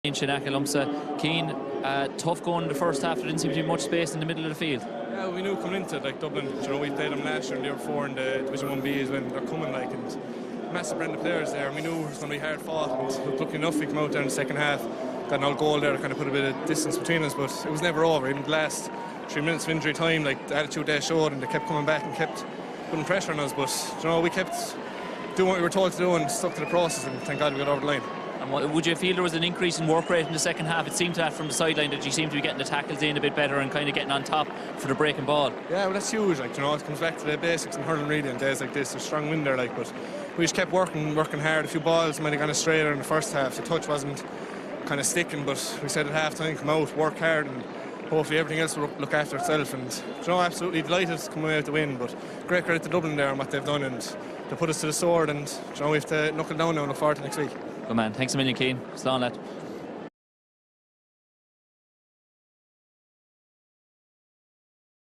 Lynch and Agallamh. Cian, tough going in the first half. There didn't seem to be much space in the middle of the field. Yeah, we knew coming into it, like Dublin, you know, we played them last year and the year before in the Division 1Bs when they're coming, like, and massive brand of players there, and we knew it was going to be hard fought. And lucky enough, we came out there in the second half, got an old goal there to kind of put a bit of distance between us, but it was never over. Even the last 3 minutes of injury time, like, the attitude they showed, and they kept coming back and kept putting pressure on us, but, you know, we kept doing what we were told to do and stuck to the process, and thank God we got over the line. And would you feel there was an increase in work rate in the second half? It seemed to that from the sideline that you seemed to be getting the tackles in a bit better and kind of getting on top for the breaking ball. Yeah, well, that's huge. Like, you know, it comes back to the basics in hurling really on days like this. There's strong wind there, like, but we just kept working hard. A few balls might have gone astray there in the first half. The touch wasn't kind of sticking, but we said at half time, come out, work hard, and hopefully everything else will look after itself. And, you know, absolutely delighted to come away with the win, but great credit to Dublin there and what they've done, and they put us to the sword, and, you know, we have to knuckle down now and look forward to next week. Good man, thanks a million, Cian. Slán, lad.